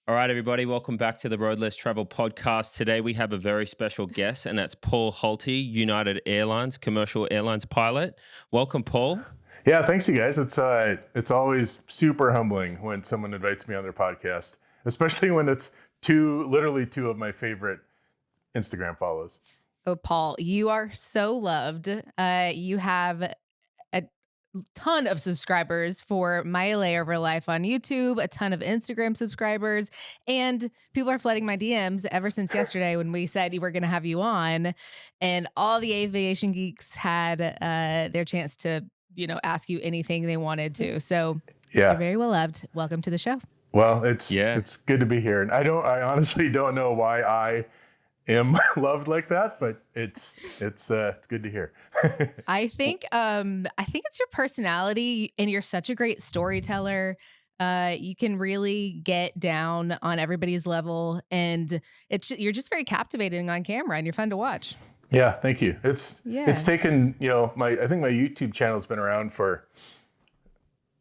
All right, everybody, welcome back to the Road Less Travel podcast. Today we have a very special guest, and that's Paul Holte, United Airlines, commercial airlines pilot. Welcome, Paul. Yeah, thanks, you guys. It's always super humbling when someone invites me on their podcast, especially when it's literally two of my favorite Instagram follows. Oh, Paul, you are so loved. You have a ton of subscribers for My Layover Life on YouTube, a ton of Instagram subscribers, and people are flooding my DMs ever since yesterday when we said we were going to have you on, and all the aviation geeks had their chance to, ask you anything they wanted to. So Yeah. you're very well loved. Welcome to the show. Well, it's good to be here, and I honestly don't know why I am loved like that, but it's good to hear. I think it's your personality, and you're such a great storyteller. You can really get down on everybody's level, and you're just very captivating on camera, and you're fun to watch. Yeah, thank you. It's taken, I think my YouTube channel's been around for,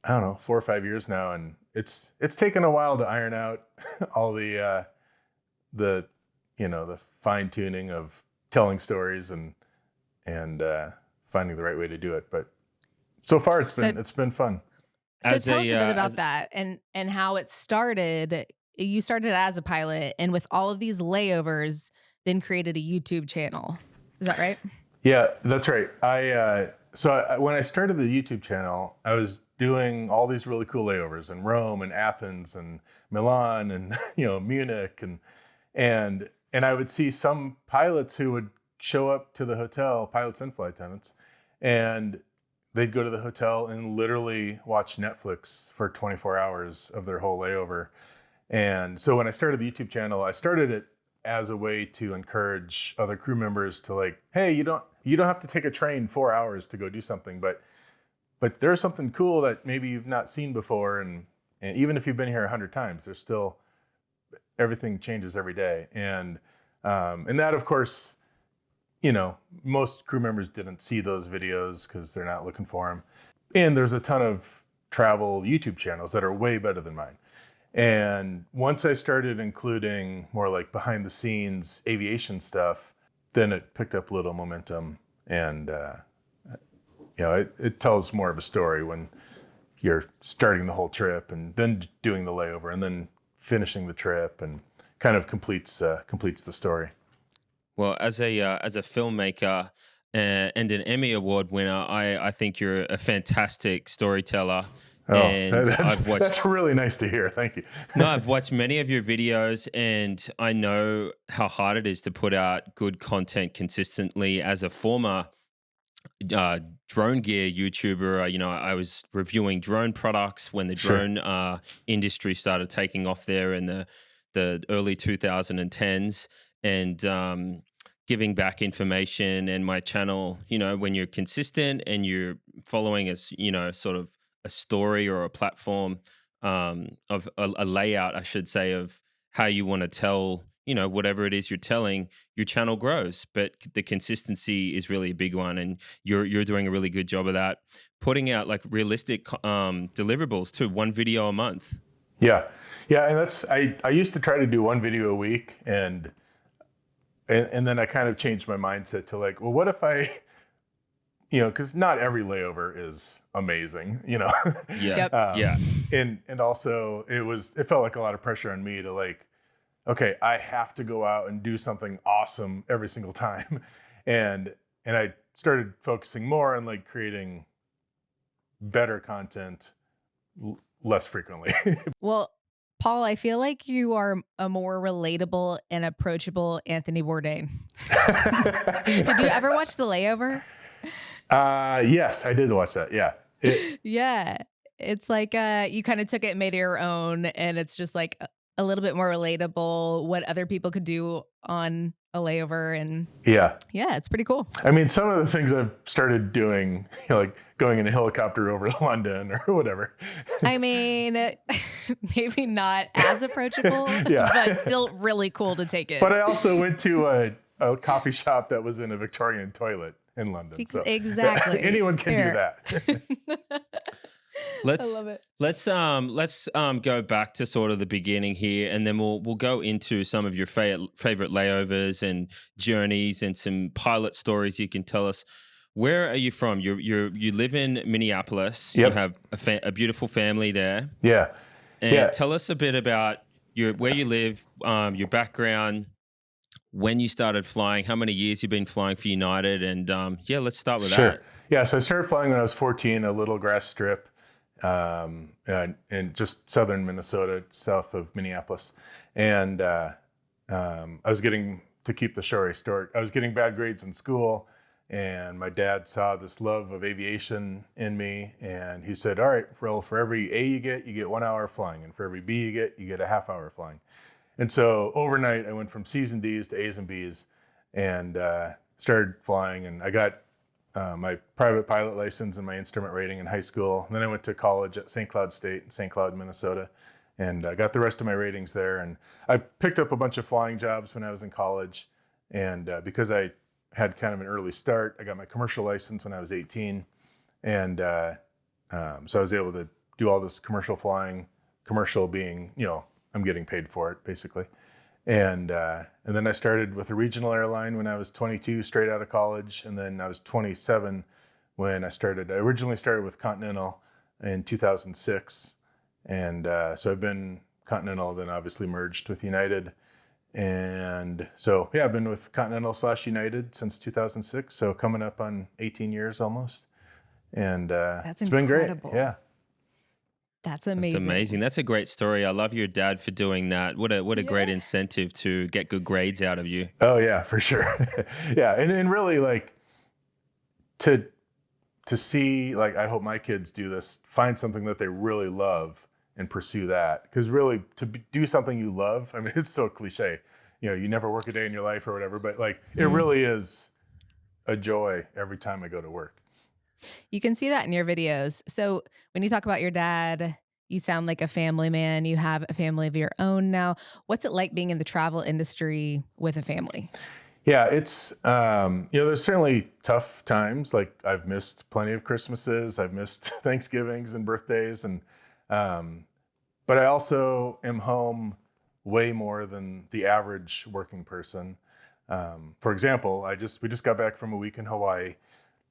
I don't know, 4 or 5 years now, and it's taken a while to iron out all the fine tuning of telling stories and finding the right way to do it. But so far it's been fun. So tell us a bit about that and how it started. You started as a pilot, and with all of these layovers, then created a YouTube channel. Is that right? Yeah, that's right. When I started the YouTube channel, I was doing all these really cool layovers in Rome and Athens and Milan and Munich and I would see some pilots who would show up to the hotel, pilots and flight attendants, and they'd go to the hotel and literally watch Netflix for 24 hours of their whole layover. And so when I started the YouTube channel, I started it as a way to encourage other crew members to hey, you don't have to take a train 4 hours to go do something, but there's something cool that maybe you've not seen before. And even if you've been here 100 times, there's still, everything changes every day. And that, of course, most crew members didn't see those videos because they're not looking for them. And there's a ton of travel YouTube channels that are way better than mine. And once I started including more like behind the scenes aviation stuff, then it picked up a little momentum. And, it tells more of a story when you're starting the whole trip and then doing the layover and then finishing the trip, and kind of completes the story. Well, as a filmmaker and an Emmy Award winner, I think you're a fantastic storyteller. Oh, and that's really nice to hear. Thank you. No, I've watched many of your videos, and I know how hard it is to put out good content consistently. As a former drone gear YouTuber, I was reviewing drone products when the drone industry started taking off there in the early 2010s, and giving back information. And my channel, when you're consistent and you're following sort of a story or a platform of a layout, I should say, of how you want to tell, whatever it is you're telling, your channel grows. But the consistency is really a big one, and you're doing a really good job of that, putting out like realistic deliverables too, 1 video a month. Yeah, and I used to try to do 1 video a week, and then I kind of changed my mindset to well, what if I, because not every layover is amazing, Yeah. Yep. And also it felt like a lot of pressure on me to okay, I have to go out and do something awesome every single time. And I started focusing more on creating better content less frequently. Well, Paul, I feel like you are a more relatable and approachable Anthony Bourdain. Did you ever watch The Layover? Yes, I did watch that. Yeah. Yeah. It's like you kind of took it and made it your own, and it's just a little bit more relatable, what other people could do on a layover. And yeah, it's pretty cool. I mean, some of the things I've started doing, like going in a helicopter over London or whatever. I mean, maybe not as approachable, but still really cool to take in. But I also went to a coffee shop that was in a Victorian toilet in London. So exactly. anyone can do that. I Let's love it. let's go back to sort of the beginning here, and then we'll go into some of your favorite layovers and journeys, and some pilot stories you can tell us. Where are you from? You live in Minneapolis. You Yep. have a beautiful family there, Yeah. and Yeah. tell us a bit about your where you live, your background, when you started flying, how many years you've been flying for United, and yeah, let's start with Sure. that. Yeah. So I started flying when I was 14, a little grass strip in just southern Minnesota, south of Minneapolis. And I was getting, to keep the story short, I was getting bad grades in school. And my dad saw this love of aviation in me. And he said, all right, for every A you get 1 hour flying. And for every B you get a half hour flying. And so overnight, I went from C's and D's to A's and B's, and started flying. And I got my private pilot license and my instrument rating in high school. And then I went to college at St. Cloud State in St. Cloud, Minnesota, and got the rest of my ratings there. And I picked up a bunch of flying jobs when I was in college. And because I had kind of an early start, I got my commercial license when I was 18. And so I was able to do all this commercial flying, commercial being, I'm getting paid for it basically. And then I started with a regional airline when I was 22, straight out of college. And then I was 27 when I originally started with Continental in 2006. And so I've been Continental, then obviously merged with United. And so, yeah, I've been with Continental / United since 2006. So coming up on 18 years almost. And That's it's been great. incredible. Yeah. That's That's amazing. amazing. That's a great story. I love your dad for doing that. What a great Yeah. incentive to get good grades out of you. Oh yeah, for sure. Yeah. And really like to see, like, I hope my kids do this, find something that they really love and pursue that. Because really do something you love, I mean, it's so cliche, you never work a day in your life or whatever, but like it really is a joy every time I go to work. You can see that in your videos. So when you talk about your dad, you sound like a family man. You have a family of your own now. What's it like being in the travel industry with a family? Yeah, it's, there's certainly tough times. Like I've missed plenty of Christmases. I've missed Thanksgivings and birthdays. But I also am home way more than the average working person. For example, we just got back from a week in Hawaii,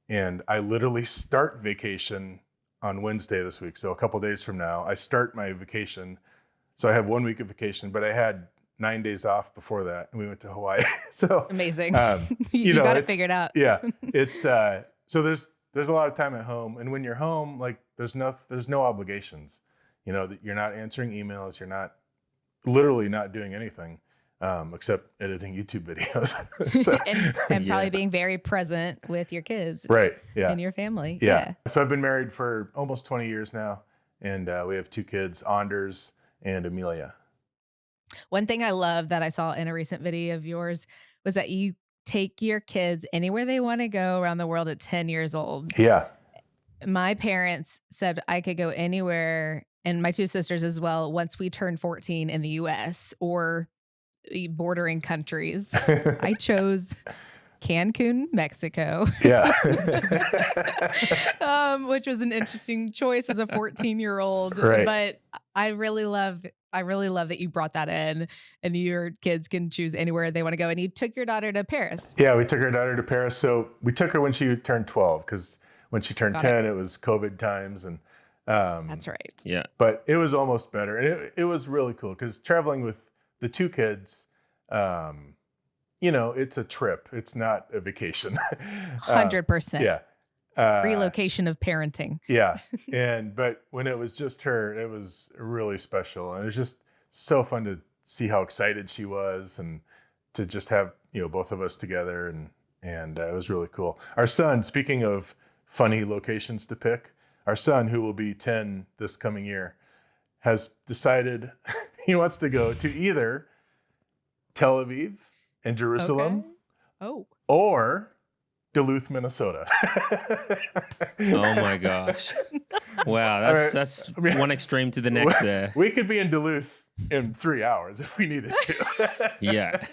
and I literally start vacation on Wednesday this week. So a couple days from now, I start my vacation. So I have 1 week of vacation, but I had 9 days off before that, and we went to Hawaii. So Amazing. you You know, got it it's- figured out. yeah, it's so there's a lot of time at home, and when you're home, like there's no obligations. That you're not answering emails, you're not literally not doing anything except editing YouTube videos. So, and Yeah. probably being very present with your kids right, yeah, and your family. yeah. So I've been married for almost 20 years now, and we have 2 kids, Anders and Amelia. One thing I love that I saw in a recent video of yours was that you take your kids anywhere they want to go around the world at 10 years old. Yeah, My parents said I could go anywhere, and my 2 sisters as well, once we turned 14 in the US or bordering countries. I chose Cancun, Mexico, yeah, which was an interesting choice as a 14-year-old. Right. But I really love that you brought that in, and your kids can choose anywhere they want to go. And you took your daughter to Paris. yeah. We took our daughter to Paris. So we took her when she turned 12, because when she turned Got 10, it was COVID times, and That's right. Yeah. but it was almost better, and it was really cool because traveling with the 2 kids, it's a trip. It's not a vacation. 100%. Yeah. Relocation of parenting. Yeah. But when it was just her, it was really special. And it was just so fun to see how excited she was, and to just have, both of us together. And it was really cool. Our son, speaking of funny locations to pick, our son, who will be 10 this coming year, has decided he wants to go to either Tel Aviv and Jerusalem Okay. Oh. or Duluth, Minnesota. Oh my gosh. Wow, All right. that's I mean, one extreme to the next there. We could be in Duluth in 3 hours if we needed to. Yeah.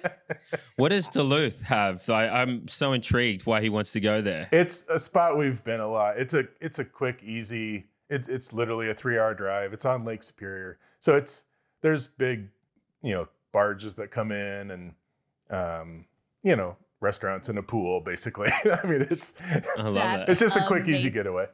What does Duluth have? I'm so intrigued why he wants to go there. It's a spot we've been a lot. It's a quick, easy. it's literally a 3 hour drive. It's on Lake Superior, so there's big, barges that come in, and restaurants and a pool, basically. I mean, I love That's it's that. just a quick, easy amazing. getaway.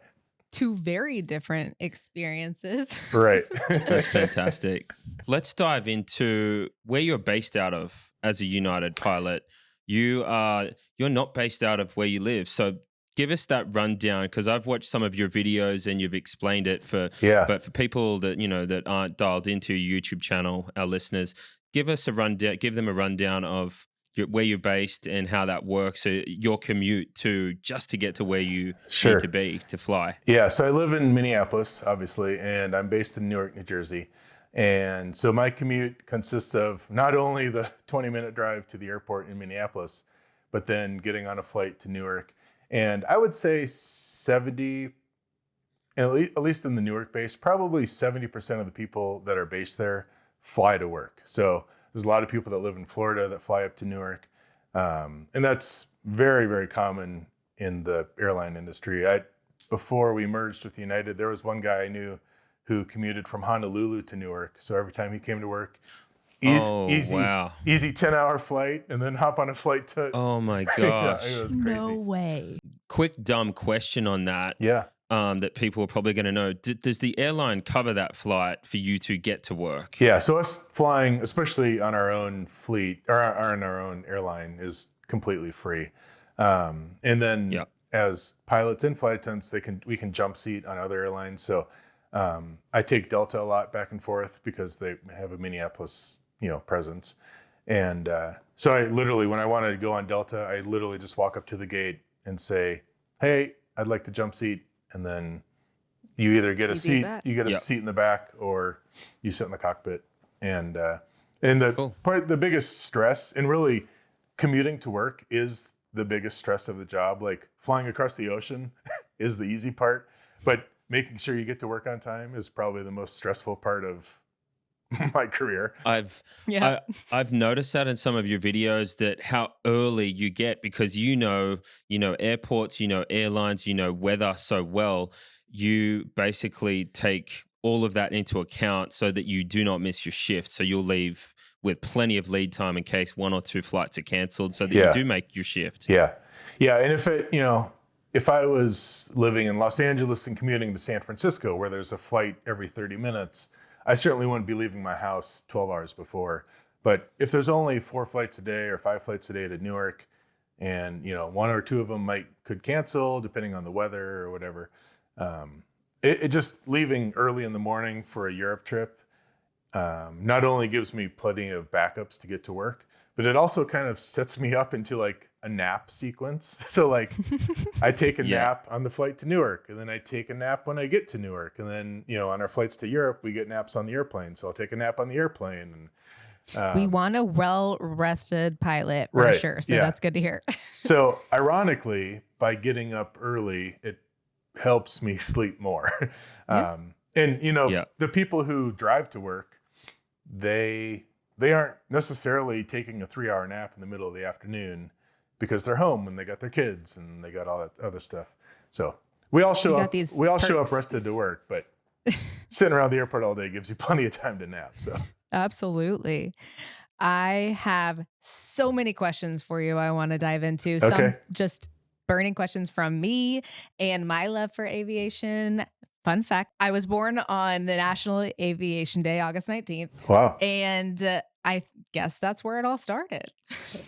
Two very different experiences. Right. That's fantastic. Let's dive into where you're based out of as a United pilot. You're not based out of where you live. So give us that rundown, because I've watched some of your videos and you've explained it Yeah, but for people that that aren't dialed into your YouTube channel, our listeners, give them a rundown of where you're based and how that works. So your commute to just to get to where you need to sure. be to fly. Yeah, so I live in Minneapolis, obviously, and I'm based in Newark, New Jersey. And so my commute consists of not only the 20-minute drive to the airport in Minneapolis, but then getting on a flight to Newark. And I would say 70, at least in the Newark base, probably 70% of the people that are based there fly to work. So there's a lot of people that live in Florida that fly up to Newark. And that's very, very common in the airline industry. Before we merged with United, there was one guy I knew who commuted from Honolulu to Newark. So every time he came to work, Oh, easy, wow. easy 10-hour flight, and then hop on a flight to, Oh my yeah, it gosh. was No crazy. way. Quick dumb question on that. Yeah. That people are probably going to know. Does the airline cover that flight for you to get to work? Yeah. So us flying, especially on our own fleet or on our own airline, is completely free. And then Yeah. as pilots and flight attendants, we can jump seat on other airlines. So I take Delta a lot back and forth because they have a Minneapolis, presence. And so I literally, when I wanted to go on Delta, I literally just walk up to the gate and say, "Hey, I'd like to jump seat." And then you either get a Easy as seat, that. you get a Yep. seat in the back, or you sit in the cockpit. And Cool. the biggest stress, and really commuting to work is the biggest stress of the job. Like flying across the ocean is the easy part, but making sure you get to work on time is probably the most stressful part of my career. I've Yeah. I, I've noticed that in some of your videos that how early you get, because airports, airlines, weather so well. You basically take all of that into account so that you do not miss your shift. So you'll leave with plenty of lead time in case one or two flights are canceled, so that you Yeah. do make your shift. Yeah. Yeah. And if I was living in Los Angeles and commuting to San Francisco, where there's a flight every 30 minutes, I certainly wouldn't be leaving my house 12 hours before. But if there's only 4 flights a day or 5 flights a day to Newark, and one or two of them could cancel depending on the weather or whatever, it just leaving early in the morning for a Europe trip not only gives me plenty of backups to get to work, but it also kind of sets me up into like a nap sequence. So like I take a Yeah. nap on the flight to Newark, and then I take a nap when I get to Newark. And then, on our flights to Europe, we get naps on the airplane. So I'll take a nap on the airplane. And We want a well-rested pilot for right. sure. So Yeah. that's good to hear. So ironically, by getting up early, it helps me sleep more. Yeah. And Yeah. the people who drive to work, they aren't necessarily taking a 3 hour nap in the middle of the afternoon because they're home and they got their kids and they got all that other stuff. So we all show You got up. these We all show up perks. rested to work, but sitting around the airport all day gives you plenty of time to nap. So Absolutely. I have so many questions for you I want to dive into. Some Okay. just burning questions from me and my love for aviation. Fun fact, I was born on the National Aviation Day, August 19th. Wow, And I guess that's where it all started.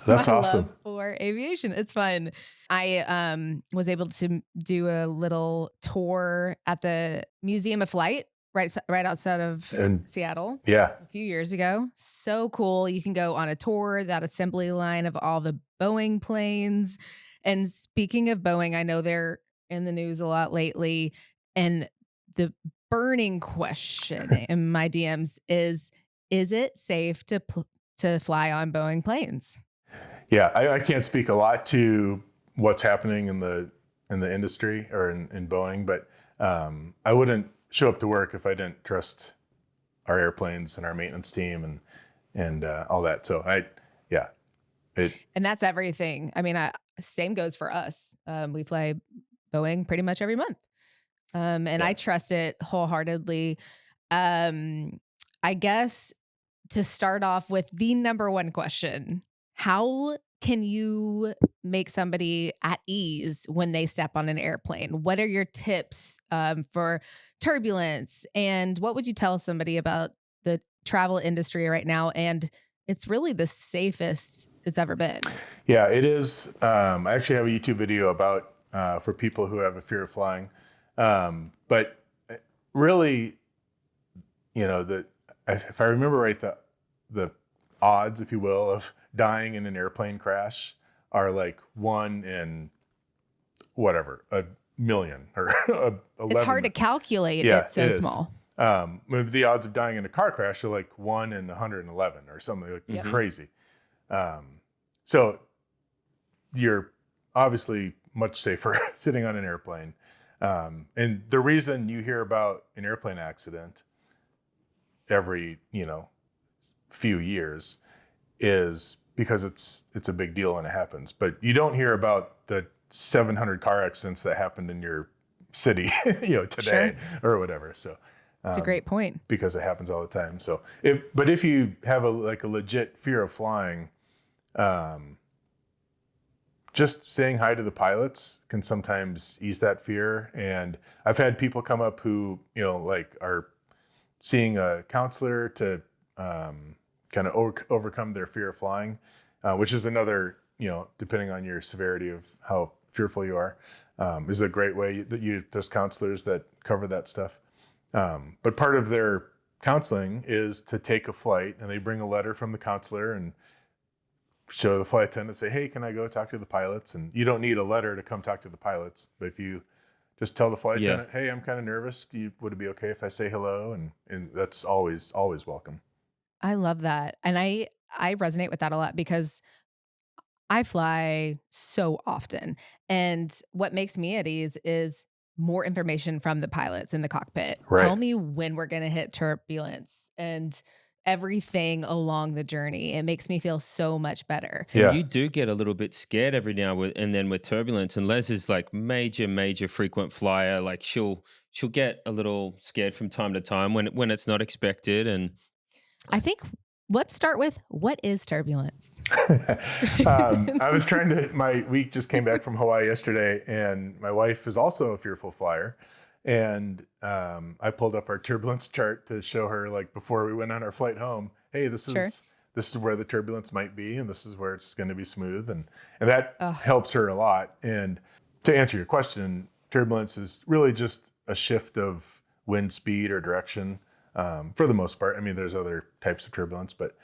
that's My awesome. love for aviation. It's fun. I was able to do a little tour at the Museum of Flight right outside of And Seattle yeah, a few years ago. So cool. You can go on a tour, that assembly line of all the Boeing planes. And speaking of Boeing, I know they're in the news a lot lately. And the burning question in my DMs is it safe to fly on Boeing planes? yeah. I can't speak a lot to what's happening in the industry or in Boeing, but I wouldn't show up to work if I didn't trust our airplanes and our maintenance team and all that. So yeah, it And that's everything. I mean, same goes for us. We fly Boeing pretty much every month. And Yeah. I trust it wholeheartedly. Um, I guess to start off with the number one question, how can you make somebody at ease when they step on an airplane? What are your tips for turbulence? And what would you tell somebody about the travel industry right now? And it's really the safest it's ever been. Yeah, it is. I actually have a YouTube video about for people who have a fear of flying. But really, the if I remember right, the odds, if you will, of dying in an airplane crash are like 1 in whatever, a million or It's 11. hard to calculate. Yeah, It's it so is. small. Maybe the odds of dying in a car crash are like 1 in 111 or something like Yeah. crazy. Um, so you're obviously much safer sitting on an airplane. And the reason you hear about an airplane accident every, few years is because it's a big deal when it happens. But you don't hear about the 700 car accidents that happened in your city, today or whatever. So It's a great point. because it happens all the time. So if you have a legit fear of flying, just saying hi to the pilots can sometimes ease that fear. And I've had people come up who, are seeing a counselor to kind of overcome their fear of flying, which is another, depending on your severity of how fearful you are, is a great way that there's counselors that cover that stuff. But part of their counseling is to take a flight, and they bring a letter from the counselor and show the flight attendant, say, hey, can I go talk to the pilots? And you don't need a letter to come talk to the pilots, but if you just tell the flight attendant, hey, I'm kind of nervous, would it be okay if I say hello? And that's always welcome. I love that. And I resonate with that a lot because I fly so often. And what makes me at ease is more information from the pilots in the cockpit. Right. Tell me when we're going to hit turbulence and everything along the journey. It makes me feel so much better. And Yeah. you do get a little bit scared every now and then with turbulence. And Les is like major frequent flyer. Like she'll get a little scared from time to time when it's not expected. And I think let's start with what is turbulence? My week just came back from Hawaii yesterday, and my wife is also a fearful flyer. And I pulled up our turbulence chart to show her, like, before we went on our flight home, hey, this is where the turbulence might be, and this is where it's going to be smooth. And that helps her a lot. And to answer your question, turbulence is really just a shift of wind speed or direction, for the most part. I mean, there's other types of turbulence, but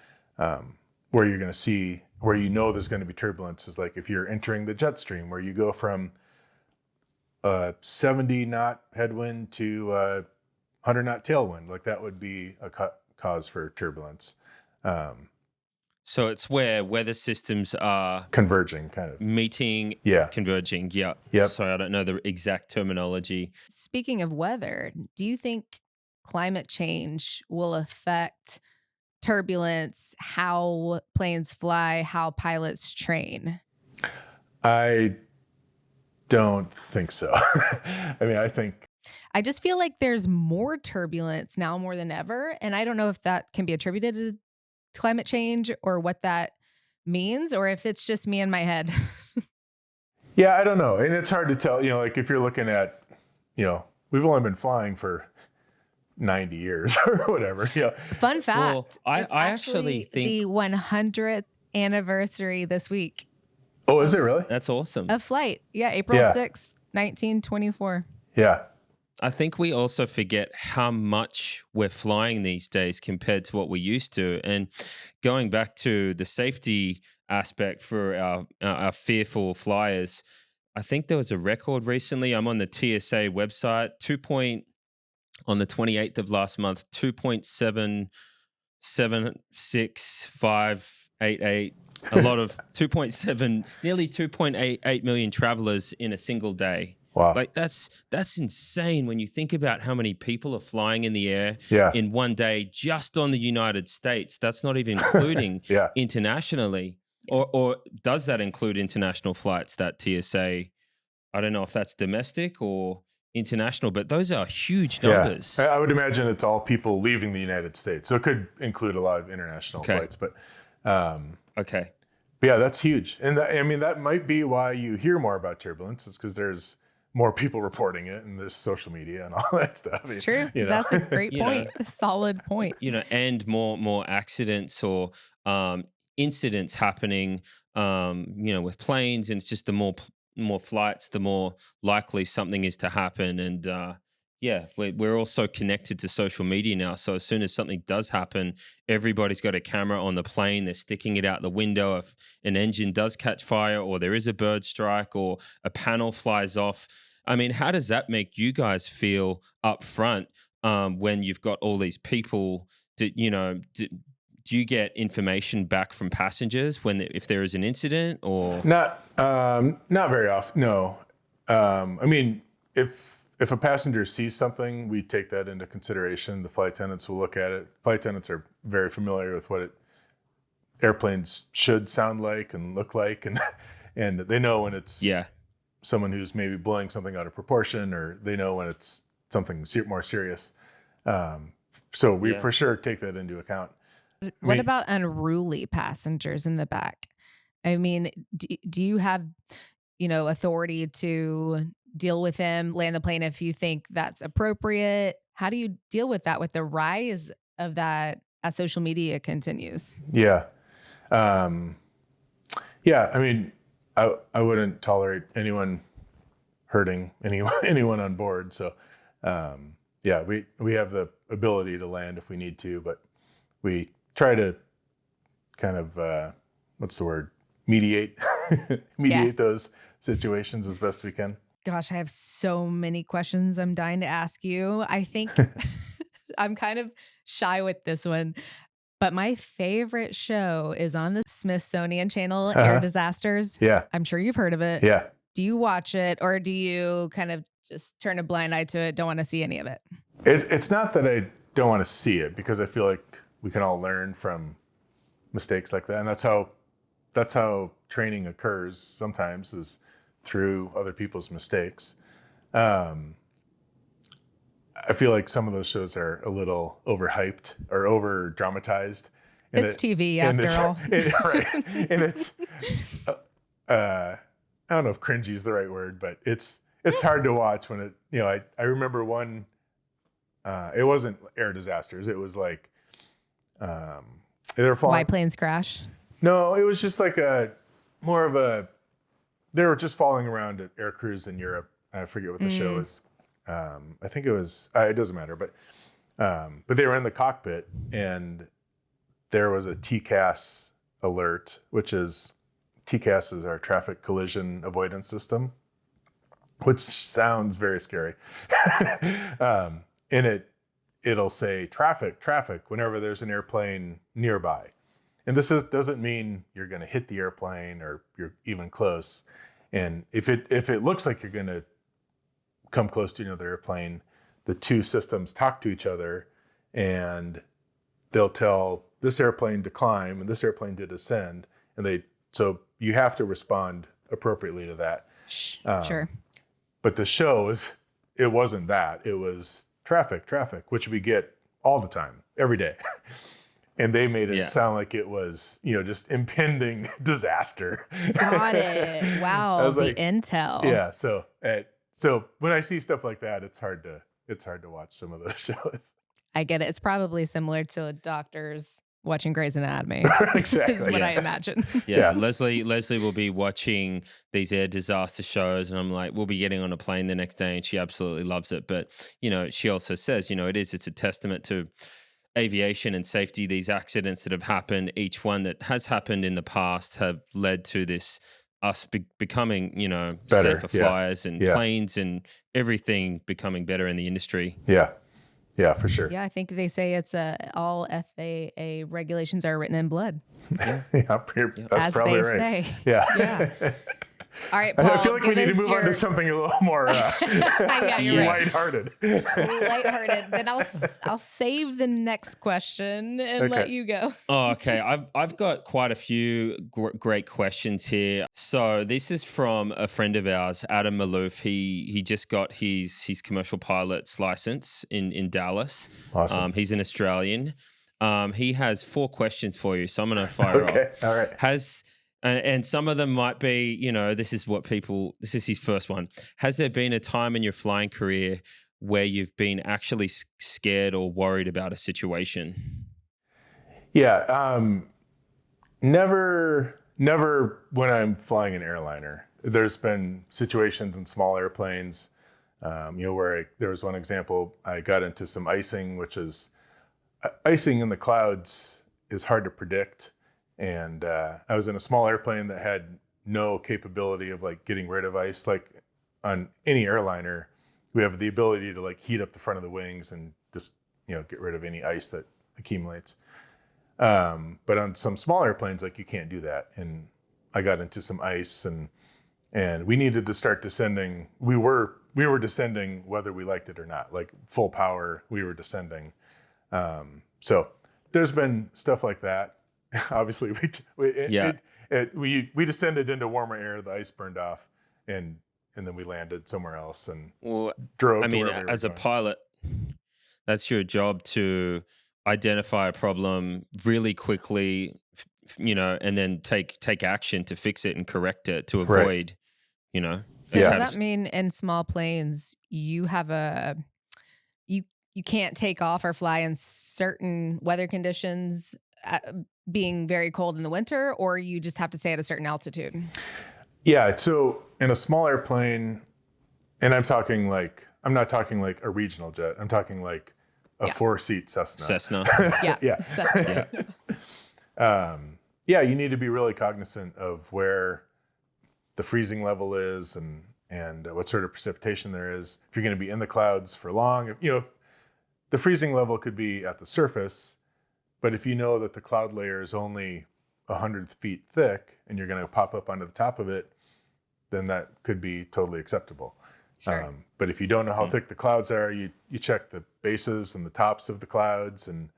where you're going to see, where there's going to be turbulence is like if you're entering the jet stream, where you go from a 70 knot headwind to a 100 knot tailwind. Like that would be a cause for turbulence. So it's where weather systems are Converging, kind of. meeting, Yeah. converging. Yeah. Yep. Sorry, I don't know the exact terminology. Speaking of weather, do you think climate change will affect turbulence, how planes fly, how pilots train? I don't think so. I mean, I just feel like there's more turbulence now more than ever. And I don't know if that can be attributed to climate change or what that means, or if it's just me in my head. yeah, I don't know. And it's hard to tell, like if you're looking at, we've only been flying for 90 years or whatever. Yeah. Fun fact. Well, I it's actually think the 100th anniversary this week Oh, is it really? that's awesome. of flight. Yeah, April Yeah. 6th, 1924. Yeah. I think we also forget how much we're flying these days compared to what we used to. And going back to the safety aspect for our fearful flyers, I think there was a record recently. I'm on the TSA website, on the 28th of last month, 2.776588. A lot of 2.7, nearly 2.88 million travelers in a single day. Wow. Like that's insane when you think about how many people are flying in the air Yeah. in one day just on the United States. That's not even including Yeah. internationally. Or does that include international flights, that TSA? I don't know if that's domestic or international, but those are huge Yeah, numbers. I would imagine it's all people leaving the United States, so it could include a lot of international Okay. flights. Okay. But yeah, that's huge, and I mean that might be why you hear more about turbulence, is because there's more people reporting it, and there's social media and all that stuff. It's true. You know, That's a great You know, point. A solid point. and more accidents or incidents happening, with planes, and it's just the more flights, the more likely something is to happen. And yeah, we're also connected to social media now. So as soon as something does happen, everybody's got a camera on the plane. They're sticking it out the window. If an engine does catch fire, or there is a bird strike, or a panel flies off. I mean, how does that make you guys feel up front, when you've got all these people? Do you get information back from passengers if there is an incident, or? not very often. No, I mean, if a passenger sees something, we take that into consideration. The flight attendants will look at it. Flight attendants are very familiar with what airplanes should sound like and look like, and and they know when it's Yeah. someone who's maybe blowing something out of proportion, or they know when it's something more serious. So we Yeah. for sure take that into account. I What mean, about unruly passengers in the back? I mean, do you have, authority to deal with them, land the plane if you think that's appropriate? How do you deal with that with the rise of that as social media continues? yeah, um, yeah. I mean, I wouldn't tolerate anyone hurting anyone on board. So, yeah, we have the ability to land if we need to, but we try to kind of what's the word, mediate Yeah. those situations as best we can. Gosh, I have so many questions I'm dying to ask you. I think I'm kind of shy with this one, but my favorite show is on the Smithsonian Channel, Air Uh-huh. Disasters. Yeah, I'm sure you've heard of it. yeah. Do you watch it, or do you kind of just turn a blind eye to it, don't want to see any of it? It's not that I don't want to see it, because I feel like we can all learn from mistakes like that, and that's how training occurs sometimes, is through other people's mistakes. Um, I feel like some of those shows are a little overhyped or over dramatized. It's TV after all. Right. And it's, I don't know if cringy is the right word, but it's hard to watch when I remember one, it wasn't air disasters. It was like, they were Why falling. planes crash? No, it was just like they were just falling around at air crews in Europe. I forget what the show is. I think it was, it doesn't matter, but they were in the cockpit, and there was a TCAS alert, which is, TCAS is our traffic collision avoidance system, which sounds very scary. And it'll say traffic whenever there's an airplane nearby. And doesn't mean you're going to hit the airplane or you're even close. And if it looks like you're going to come close to another airplane, the two systems talk to each other, and they'll tell this airplane to climb and this airplane to descend, and so you have to respond appropriately to that. Sure. But the show it wasn't that. It was traffic, which we get all the time, every day. And they made it sound like it was, just impending disaster. Got it. I Wow. was The like, intel. yeah. So when I see stuff like that, it's hard to watch some of those shows. I get it. It's probably similar to doctors watching Grey's Anatomy. Exactly. Is what I imagine. Yeah, Yeah. Leslie will be watching these air disaster shows, and I'm like, we'll be getting on a plane the next day, and she absolutely loves it. But she also says, it's a testament to aviation and safety. These accidents that have happened, each one that has happened in the past, have led to this us becoming, Better, safer yeah. flyers and Yeah. planes and everything becoming better in the industry. Yeah, for sure. Yeah, I think they say it's all FAA regulations are written in blood, Yeah, that's as probably they right. say. Yeah. Yeah. All right, I feel Paul, like we give need to us move on to your. something a little more Yeah, you're Yeah. right. lighthearted. Lighthearted. Then I'll save the next question and let Okay. you go. Oh, okay. I've got quite a few great questions here. So this is from a friend of ours, Adam Malouf. He just got his commercial pilot's license in Dallas. Awesome. He's an Australian. He has 4 questions for you, so I'm going to fire off. Okay. All right. And some of them might be, this is his first one. Has there been a time in your flying career where you've been actually scared or worried about a situation? Yeah. Never when I'm flying an airliner. There's been situations in small airplanes, where there was one example, I got into some icing, which is icing in the clouds is hard to predict. And I was in a small airplane that had no capability of like getting rid of ice. Like on any airliner, we have the ability to like heat up the front of the wings and just, get rid of any ice that accumulates. But on some small airplanes, like you can't do that. And I got into some ice and we needed to start descending. We were descending whether we liked it or not, like full power, we were descending. So there's been stuff like that. Obviously we descended into warmer air, the ice burned off and then we landed somewhere else and Well, drove I to mean, wherever we were as a going. pilot, that's your job to identify a problem really quickly, and then take action to fix it and correct it to Right. avoid, So a does Yeah. that mean in small planes you have you you can't take off or fly in certain weather conditions, uh, being very cold in the winter, or you just have to stay at a certain altitude? Yeah. So in a small airplane, and I'm not talking like a regional jet. I'm talking like a Yeah. 4-seat Cessna. Cessna? Yeah. Yeah. Cessna. Yeah, you need to be really cognizant of where the freezing level is and what sort of precipitation there is. If you're going to be in the clouds for long, if the freezing level could be at the surface, but if you know that the cloud layer is only 100 feet thick and you're going to pop up onto the top of it, then that could be totally acceptable. Sure. But if you don't know how thick the clouds are, you check the bases and the tops of the clouds, and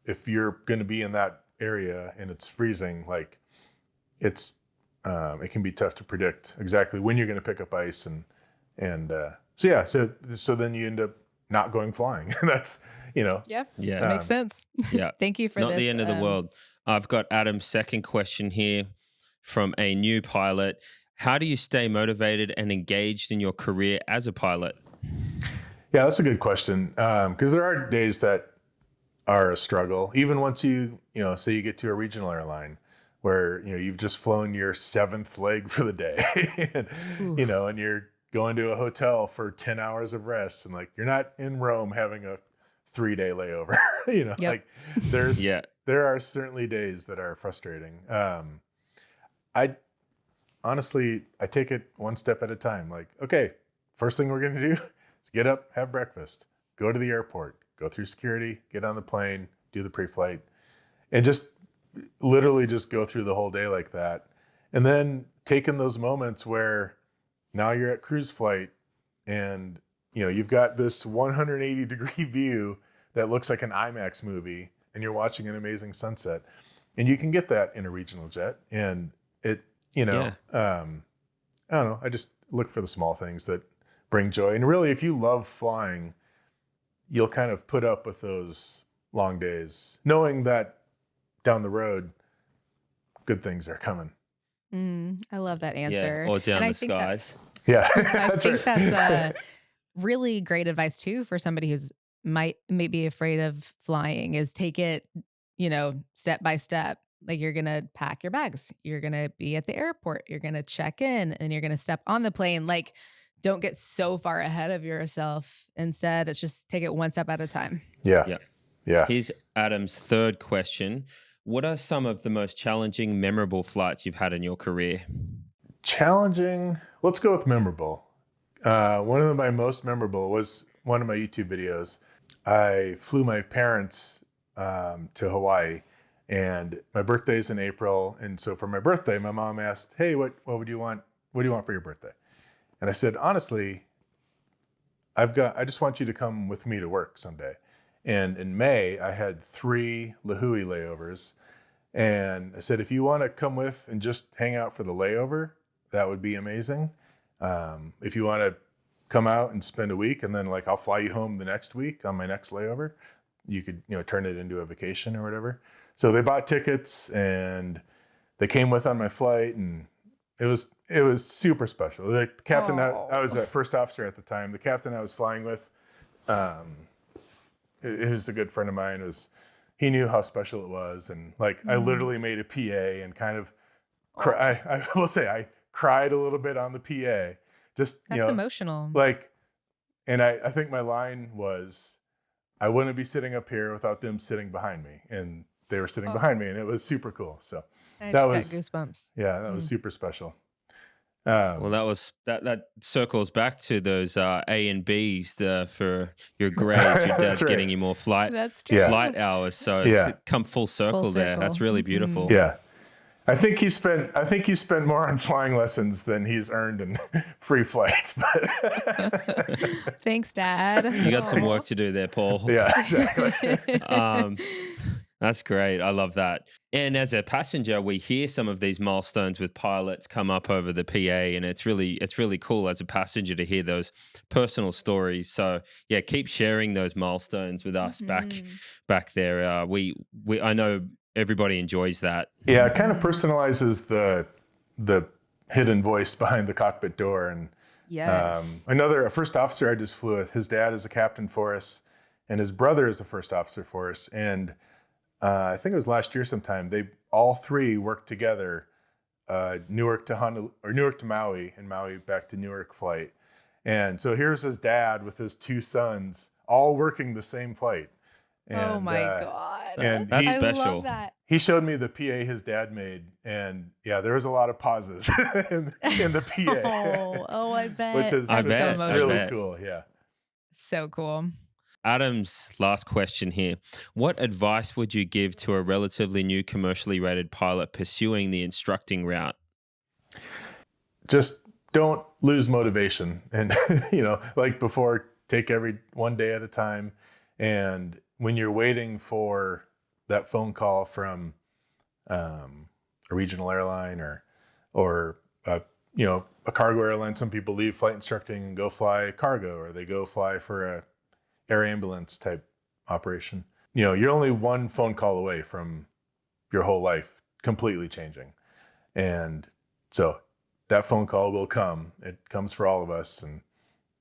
if you're going to be in that area and it's freezing, like it can be tough to predict exactly when you're going to pick up ice, so then you end up not going flying. That's Yeah. Yeah. That makes sense. Yeah. Thank you for Not this. the end of the world. I've got Adam's second question here from a new pilot. How do you stay motivated and engaged in your career as a pilot? Yeah, that's a good question. Because there are days that are a struggle, even once say you get to a regional airline where you've just flown your 7th leg for the day, and and you're going to a hotel for 10 hours of rest, and like you're not in Rome having a 3-day layover. Yep. Like there are certainly days that are frustrating. I honestly take it one step at a time. Like, okay, first thing we're going to do is get up, have breakfast, go to the airport, go through security, get on the plane, do the pre-flight, and just literally just go through the whole day like that. And then taking those moments where now you're at cruise flight and you've got this 180-degree view that looks like an IMAX movie and you're watching an amazing sunset. And you can get that in a regional jet. And it, I don't know, I just look for the small things that bring joy. And really, if you love flying, you'll kind of put up with those long days, knowing that down the road, good things are coming. I love that answer. Yeah, or down And I the think that- skies. Yeah, I think right. that's really great advice too for somebody who's might be afraid of flying, is take it, step by step. Like you're going to pack your bags, you're going to be at the airport, you're going to check in, and you're going to step on the plane. Like don't get so far ahead of yourself. Instead, it's just take it one step at a time. Yeah. Here's Adam's third question. What are some of the most challenging, memorable flights you've had in your career? Challenging. Let's go with memorable. One of my most memorable was one of my YouTube videos. I flew my parents to Hawaii, and my birthday's in April. And so for my birthday, my mom asked, "Hey, what would you want what do you want for your birthday? And I said, honestly, I just want you to come with me to work someday. And in May, I had 3 Lahui layovers. And I said, if you want to come with and just hang out for the layover, that would be amazing. If you want to come out and spend a week and then like I'll fly you home the next week on my next layover, you could, turn it into a vacation or whatever. So they bought tickets and they came with on my flight, and it was super special. The captain, I was a first officer at the time. The captain I was flying with, it was a good friend of mine. He knew how special it was, and like I literally made a PA and kind of I will say I cried a little bit on the PA. Just That's emotional. like, and I think my line was, I wouldn't be sitting up here without them sitting behind me, and they were sitting behind me, and it was super cool. So I that just was got goosebumps. yeah, that was super special. Well, that circles back to those A and B's for your grades. Your dad's right. getting you more flight hours, so it's come full circle there. That's really beautiful. Yeah, I think he spent more on flying lessons than he's earned in free flights. But thanks, Dad. You got some work to do there, Paul. Yeah, exactly. That's great. I love that. And as a passenger, we hear some of these milestones with pilots come up over the PA, and it's really cool as a passenger to hear those personal stories. So yeah, keep sharing those milestones with us back there. I know everybody enjoys that. Yeah, it kind of personalizes the hidden voice behind the cockpit door. And yes, a first officer I just flew with, his dad is a captain for us, and his brother is a first officer for us, and I think it was last year sometime, they all 3 worked together, Newark to Maui, and Maui back to Newark flight. And so here's his dad with his 2 sons all working the same flight. And, oh my God. And that's I special. love that. He showed me the PA his dad made, and yeah, there was a lot of pauses in the PA. Oh, I bet. Which is I bet. really cool. Yeah. So cool. Adam's last question here. What advice would you give to a relatively new commercially rated pilot pursuing the instructing route? Just don't lose motivation. And, like before, take every one day at a time. And when you're waiting for that phone call from a regional airline or a cargo airline, some people leave flight instructing and go fly cargo, or they go fly for a air ambulance type operation. You're only one phone call away from your whole life completely changing. And so that phone call will come. It comes for all of us, and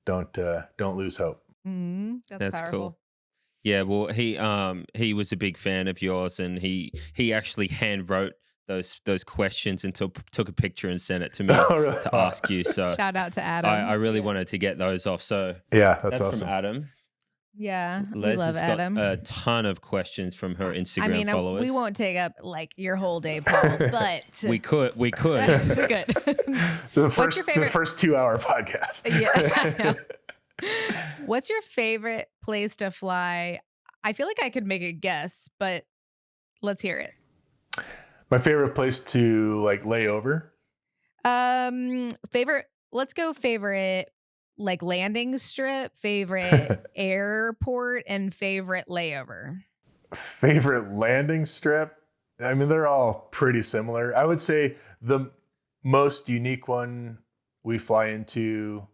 don't lose hope. That's powerful. Cool. Yeah, well, he was a big fan of yours, and he actually hand wrote those questions and took a picture and sent it to me to ask you. So shout out to Adam. I really wanted to get those off. So yeah, that's awesome. From Adam. Yeah, Les we love has got a ton of questions from her Instagram followers. We won't take up like your whole day, Paul, but we could. Good. So the first 2-hour podcast. Yeah. What's your favorite place to fly? I feel like I could make a guess, but let's hear it. My favorite place to like lay over. Let's go favorite like landing strip, favorite airport, and favorite layover. Favorite landing strip? I mean, they're all pretty similar. I would say the most unique one we fly into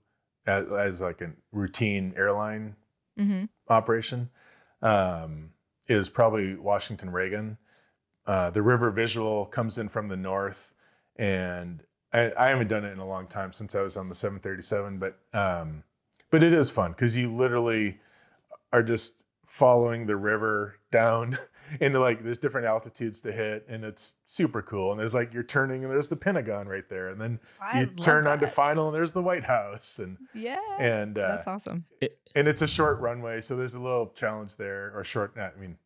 as like a routine airline operation is probably Washington Reagan. The river visual comes in from the north, and I haven't done it in a long time since I was on the 737, but it is fun because you literally are just following the river down into like there's different altitudes to hit, and it's super cool. And there's like you're turning, and there's the Pentagon right there, and then you turn onto final, and there's the White House, and that's awesome. And it's a short runway, so there's a little challenge there, or short. I mean,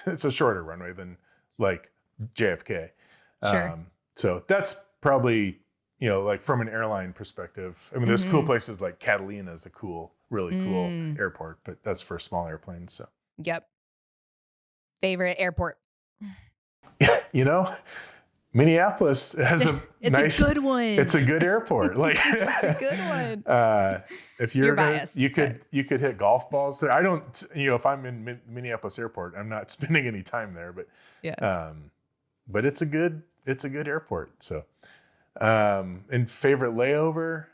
it's a shorter runway than like JFK. Sure. So that's probably like from an airline perspective. I mean, there's cool places like Catalina is a really cool airport, but that's for small airplanes. So. Yep. Favorite airport? Minneapolis has a It's nice, a good one. it's a good airport. Like, It's a good one. if You're you're there, biased, you but could hit golf balls there. I don't, if I'm in Minneapolis airport, I'm not spending any time there, yeah. but it's a good airport. So, and favorite layover,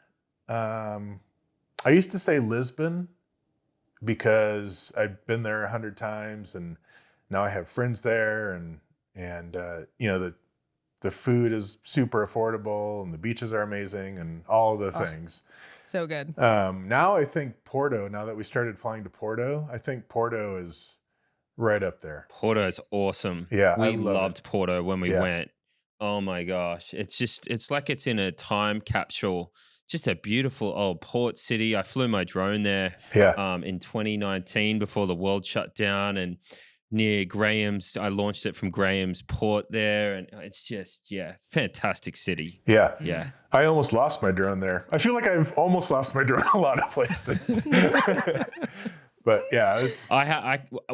I used to say Lisbon because I've been there 100 times and now I have friends there and the food is super affordable and the beaches are amazing and all the things. So good. Now I think Porto, now that we started flying to Porto, I think Porto is right up there. Porto is awesome. Yeah, I We love loved it. Porto when we Yeah. went. Oh my gosh. It's like it's in a time capsule. Just a beautiful old port city. I flew my drone there Yeah. in 2019 before the world shut down, and near Graham's, I launched it from Graham's port there, and it's just, yeah, fantastic city. Yeah. Yeah. I almost lost my drone there. I feel like I've almost lost my drone a lot of places. But yeah,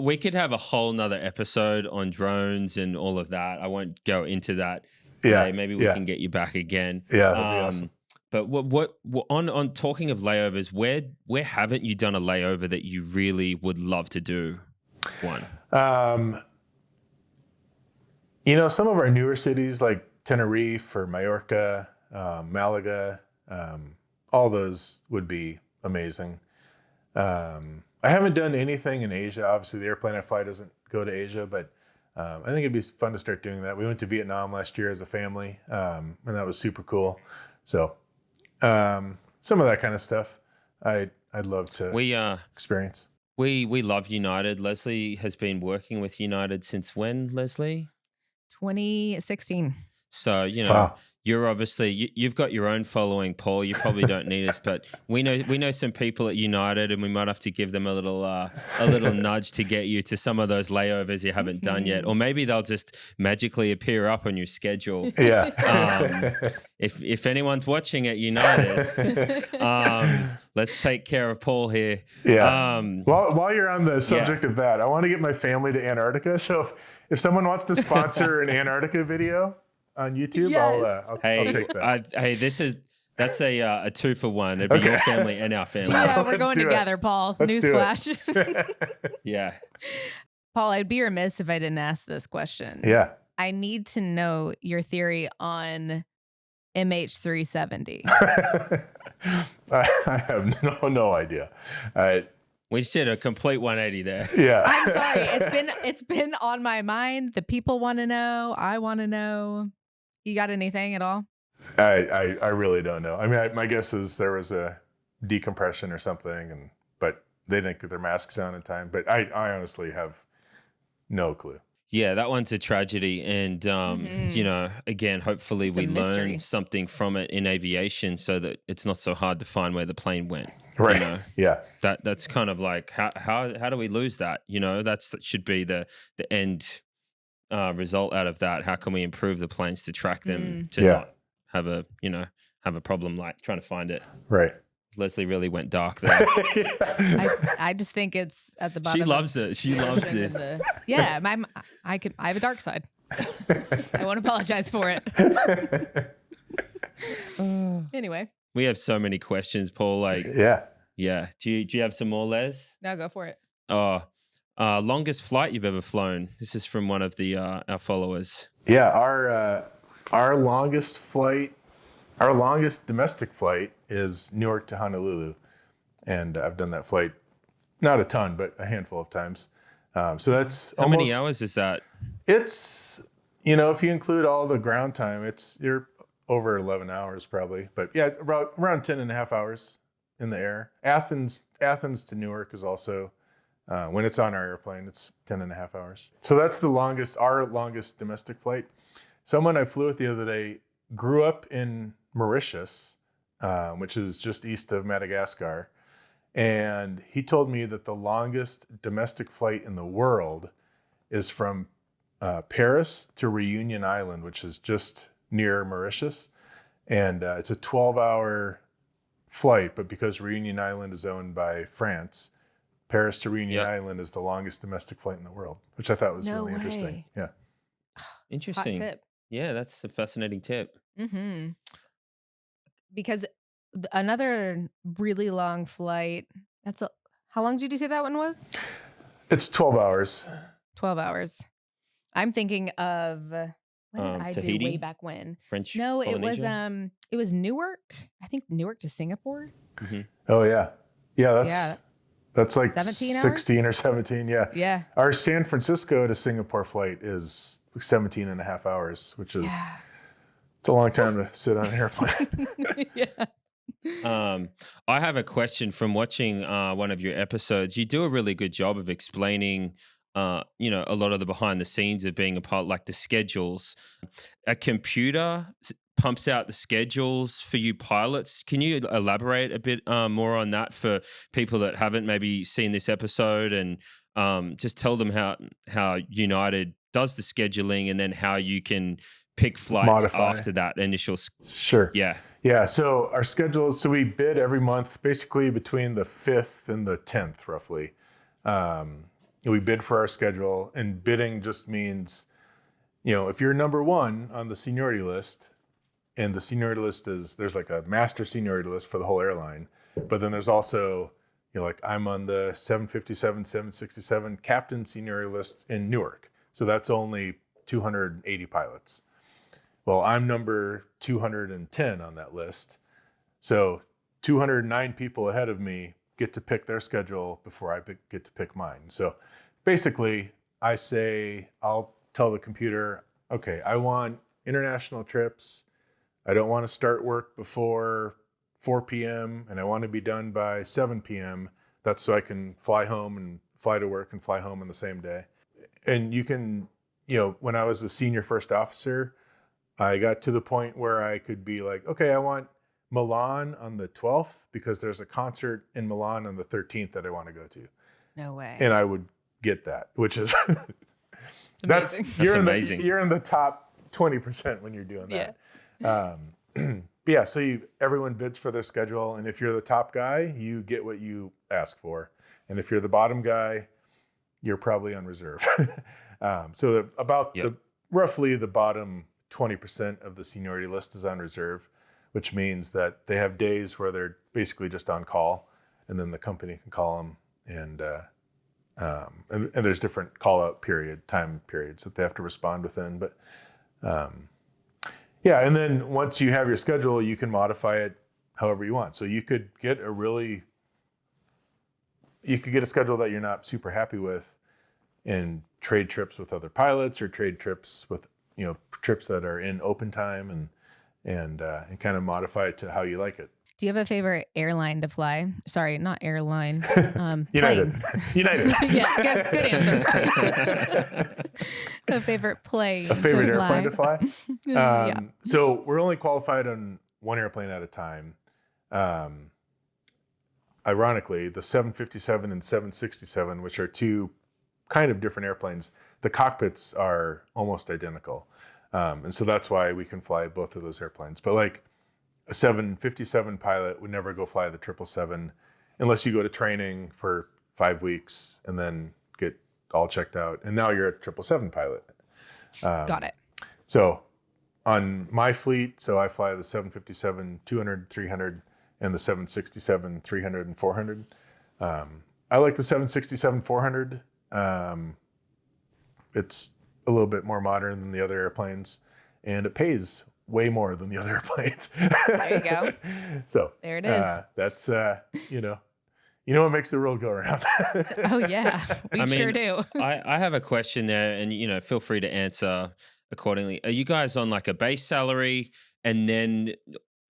we could have a whole nother episode on drones and all of that. I won't go into that today. Maybe we can get you back again. Yeah, that'd be awesome. But what on talking of layovers, where haven't you done a layover that you really would love to do one? Some of our newer cities like Tenerife or Mallorca, Malaga, all those would be amazing. I haven't done anything in Asia. Obviously, the airplane I fly doesn't go to Asia, but I think it'd be fun to start doing that. We went to Vietnam last year as a family, and that was super cool. So some of that kind of stuff I'd love to experience. We love United. Leslie has been working with United since when, Leslie? 2016. So, Wow. you're obviously you've got your own following, Paul. You probably don't need us, but we know some people at United, and we might have to give them a little nudge to get you to some of those layovers you haven't done yet, or maybe they'll just magically appear up on your schedule. Yeah. If anyone's watching at United, let's take care of Paul here. Yeah. While you're on the subject of that, I want to get my family to Antarctica. So if someone wants to sponsor an Antarctica video on YouTube, Yes. I'll take that. That's a 2-for-1. It'd be your family and our family. Yeah, we're Let's going do it. together, Paul. Let's do it. Newsflash. Yeah. Paul, I'd be remiss if I didn't ask this question. Yeah. I need to know your theory on MH370. I have no idea. We just did a complete 180 there. Yeah. I'm sorry. It's been on my mind. The people want to know. I want to know. You got anything at all? I really don't know. I mean, my guess is there was a decompression or something, but they didn't get their masks on in time. But I honestly have no clue. Yeah, that one's a tragedy. And, again, hopefully Just a we mystery. learn something from it in aviation so that it's not so hard to find where the plane went. Right. Yeah. That's kind of like, how do we lose that? That should be the end result out of that. How can we improve the planes to track them to not have a problem like trying to find it? Right. Leslie really went dark there. I just think it's at the bottom. She loves it. She loves this. Yeah, I have a dark side. I won't apologize for it. Anyway, we have so many questions, Paul. Like, yeah. Do you have some more, Les? now go for it. Longest flight you've ever flown? This is from one of the our followers. Yeah, our longest domestic flight is Newark to Honolulu, and I've done that flight not a ton, but a handful of times. So that's how many hours is that? It's if you include all the ground time, you're over 11 hours probably, but yeah, around 10 and a half hours in the air. Athens to Newark is also. When it's on our airplane, it's 10 and a half hours. So that's our longest domestic flight. Someone I flew with the other day grew up in Mauritius, which is just east of Madagascar. And he told me that the longest domestic flight in the world is from Paris to Reunion Island, which is just near Mauritius. And it's a 12-hour flight, but because Reunion Island is owned by France, Paris to Reunion Island is the longest domestic flight in the world, which I thought was really interesting. Yeah. Interesting. Hot tip. Yeah, that's a fascinating tip. Hmm. Because another really long flight, that's a, how long did you say that one was? It's 12 hours. 12 hours. I'm thinking of what did I do way Tahiti, back when? French No, Polynesia. it was Newark. I think Newark to Singapore. Hmm. Oh yeah. Yeah, Yeah, that's like 17 hours? 16 or 17. Yeah. Yeah. Our San Francisco to Singapore flight is 17 and a half hours, which is Yeah. it's a long time to sit on an airplane. Yeah. Um, I have a question from watching one of your episodes. You do a really good job of explaining, a lot of the behind the scenes of being a part, like the schedules. A computer pumps out the schedules for you pilots. Can you elaborate a bit more on that for people that haven't maybe seen this episode, and just tell them how United does the scheduling, and then how you can pick flights Modify. after that initial. Sure. Yeah. Yeah. So our schedules, so we bid every month, basically between the 5th and the 10th, roughly. We bid for our schedule, and bidding just means, if you're number one on the seniority list, and the seniority list there's like a master seniority list for the whole airline, but then there's also, like I'm on the 757, 767 captain seniority list in Newark. So that's only 280 pilots. Well, I'm number 210 on that list. So 209 people ahead of me get to pick their schedule before I get to pick mine. So basically, I'll tell the computer, okay, I want international trips. I don't want to start work before 4 p.m. and I want to be done by 7 p.m. That's so I can fly home and fly to work and fly home in the same day. And you can, when I was a senior first officer, I got to the point where I could be like, okay, I want Milan on the 12th because there's a concert in Milan on the 13th that I want to go to. No way. And I would get that, which is It's amazing. That's amazing. You're in the top 20% when you're doing Yeah. that. But yeah, so everyone bids for their schedule, and if you're the top guy, you get what you ask for, and if you're the bottom guy, you're probably on reserve. So Yep. roughly the bottom 20% of the seniority list is on reserve, which means that they have days where they're basically just on call, and then the company can call them, and there's different call out time periods that they have to respond within. But yeah, and then once you have your schedule, you can modify it however you want. So you could get a schedule that you're not super happy with, and trade trips with other pilots, or trade trips with trips that are in open time, and kind of modify it to how you like it. Do you have a favorite airline to fly? Sorry, not airline. United. Plane. United. Yeah, good answer. A favorite plane. A favorite to airplane to fly? Yeah. So we're only qualified on one airplane at a time. Ironically, the 757 and 767, which are two kind of different airplanes, the cockpits are almost identical. And so that's why we can fly both of those airplanes. But like a 757 pilot would never go fly the 777 unless you go to training for 5 weeks and then get all checked out. And now you're a 777 pilot. Got it. So on my fleet, so I fly the 757 200, 300, and the 767 300 and 400. I like the 767 400. It's a little bit more modern than the other airplanes, and it pays way more than the other airplanes. There you go. So There it is. that's what makes the world go around. Oh yeah, we sure do. I have a question there, and feel free to answer accordingly. Are you guys on like a base salary, and then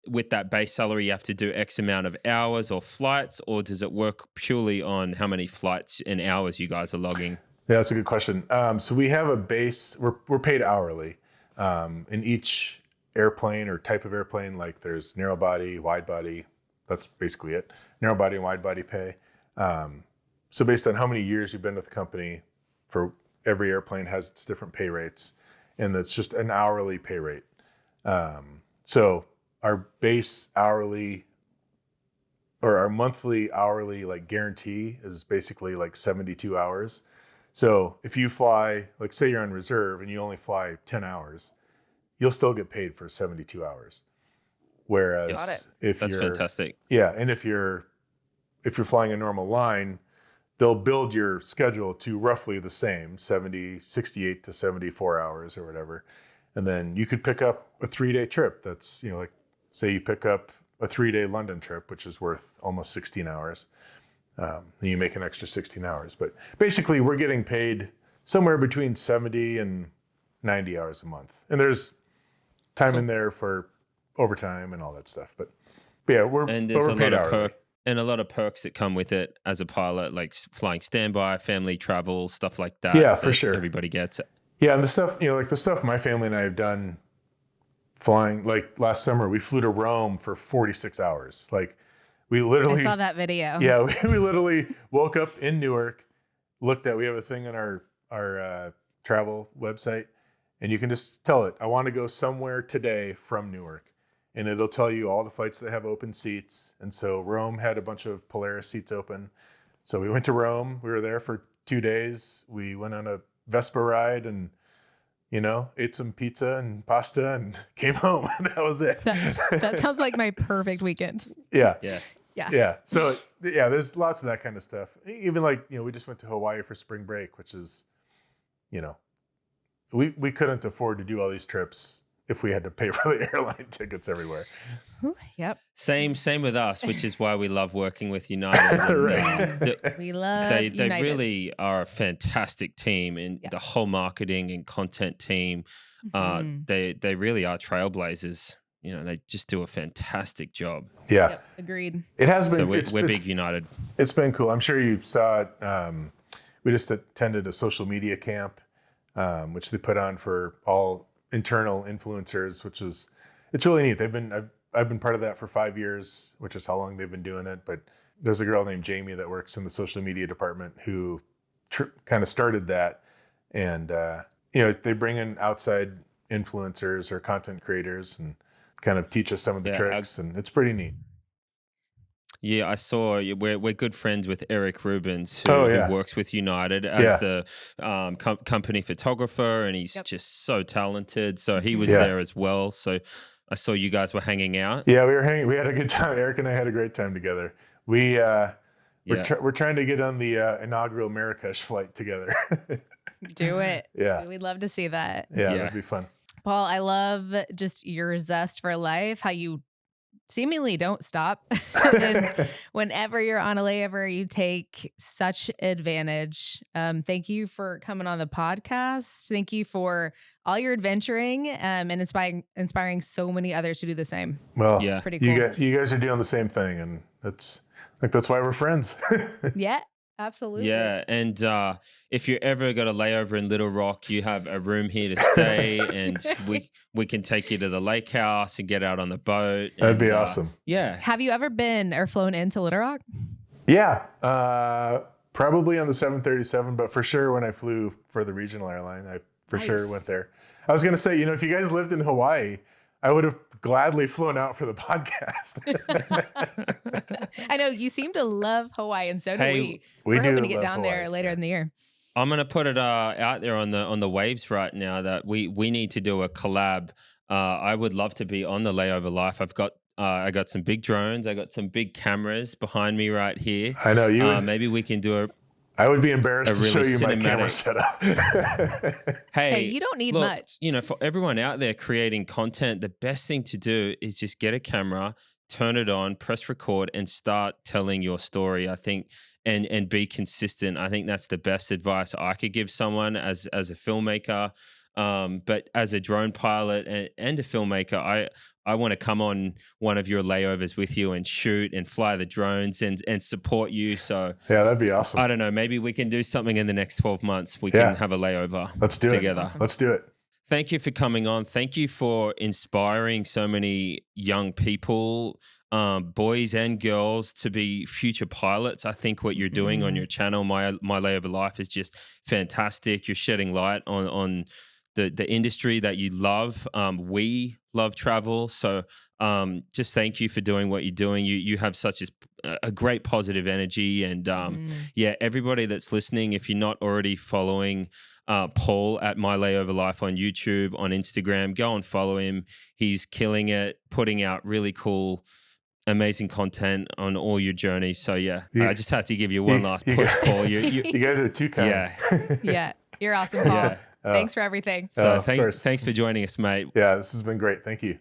with that base salary you have to do X amount of hours or flights, or does it work purely on how many flights and hours you guys are logging? Yeah, that's a good question. So we have a base. We're paid hourly. In each airplane or type of airplane, like there's narrow body, wide body. That's basically it. Narrow body and wide body pay. So based on how many years you've been with the company, for every airplane has its different pay rates, and it's just an hourly pay rate. So our base hourly or our monthly hourly like guarantee is basically like 72 hours. So if you fly, like say you're on reserve and you only fly 10 hours, you'll still get paid for 72 hours. Got it. Whereas if That's you're fantastic. and if you're flying a normal line, they'll build your schedule to roughly the same 68 to 74 hours or whatever. And then you could pick up a 3-day trip. That's, like say you pick up a 3-day London trip, which is worth almost 16 hours. Then you make an extra 16 hours. But basically we're getting paid somewhere between 70 and 90 hours a month. And there's time in there for overtime and all that stuff. But yeah, we're paid hourly. And a lot of perks that come with it as a pilot, like flying standby, family travel, stuff like that. Yeah, for sure. Everybody gets it. Yeah, and the stuff, like the stuff my family and I have done flying, like last summer, we flew to Rome for 46 hours. Like we literally... I saw that video. Yeah, we literally woke up in Newark, we have a thing on our travel website, and you can just tell it, I want to go somewhere today from Newark. And it'll tell you all the flights that have open seats. And so Rome had a bunch of Polaris seats open. So we went to Rome. We were there for 2 days. We went on a Vespa ride and, ate some pizza and pasta and came home. That was it. That sounds like my perfect weekend. Yeah. Yeah. So, there's lots of that kind of stuff. Even like, we just went to Hawaii for spring break, which is, we couldn't afford to do all these trips if we had to pay for the airline tickets everywhere. Ooh, yep. Same with us, which is why we love working with United. And, Right. We love they United. really are a fantastic team, and the whole marketing and content team. They really are trailblazers. They just do a fantastic job. Yeah. Yep, agreed. It has been. So we're big United. It's been cool. I'm sure you saw it. We just attended a social media camp, which they put on for all internal influencers, it's really neat. I've been part of that for 5 years, which is how long they've been doing it. But there's a girl named Jamie that works in the social media department who kind of started that. And, they bring in outside influencers or content creators and kind of teach us some of the tricks. And it's pretty neat. Yeah, I saw we're good friends with Eric Rubens, who works with United as the company photographer, and he's just so talented. So he was there as well. So I saw you guys were hanging out. Yeah, we were hanging. We had a good time. Eric and I had a great time together. We're trying to get on the inaugural Marrakesh flight together. Do it. Yeah, we'd love to see that. Yeah, that'd be fun. Paul, I love just your zest for life, how you seemingly don't stop. And whenever you're on a layover, you take such advantage. Thank you for coming on the podcast. Thank you for all your adventuring and inspiring so many others to do the same. Well, it's pretty cool. You guys are doing the same thing, and that's why we're friends. Yeah. Absolutely. Yeah, and if you ever got a layover in Little Rock, you have a room here to stay, and we can take you to the lake house and get out on the boat. That'd be awesome. Yeah. Have you ever been or flown into Little Rock? Yeah, probably on the 737, but for sure when I flew for the regional airline, I sure went there. I was going to say, if you guys lived in Hawaii, I would have gladly flown out for the podcast. I know you seem to love Hawaii, and so do we. We're hoping to get down there later in the year. I'm gonna put it out there on the waves right now that we need to do a collab. I would love to be on the Layover Life. I got some big drones. I got some big cameras behind me right here. I know you. Maybe we can do I would be embarrassed to really show you my camera setup. Hey, you don't need much. For everyone out there creating content, the best thing to do is just get a camera, turn it on, press record, and start telling your story. I think, and be consistent. I think that's the best advice I could give someone as a filmmaker. But as a drone pilot and a filmmaker, I want to come on one of your layovers with you and shoot and fly the drones and support you. So yeah, that'd be awesome. I don't know. Maybe we can do something in the next 12 months. We can have a layover. Let's do together. It. Awesome. Let's do it. Thank you for coming on. Thank you for inspiring so many young people, boys and girls, to be future pilots. I think what you're doing on your channel, My Layover Life, is just fantastic. You're shedding light on the industry that you love. We love travel. So just thank you for doing what you're doing. You have such a great positive energy. And everybody that's listening, if you're not already following Paul at My Layover Life on YouTube, on Instagram. Go and follow him. He's killing it, putting out really cool, amazing content on all your journeys. So yeah, I just have to give you one last push, Paul. You guys are too kind. Yeah. Yeah. You're awesome, Paul. Yeah. Thanks for everything. So of course. thanks for joining us, mate. Yeah, this has been great. Thank you.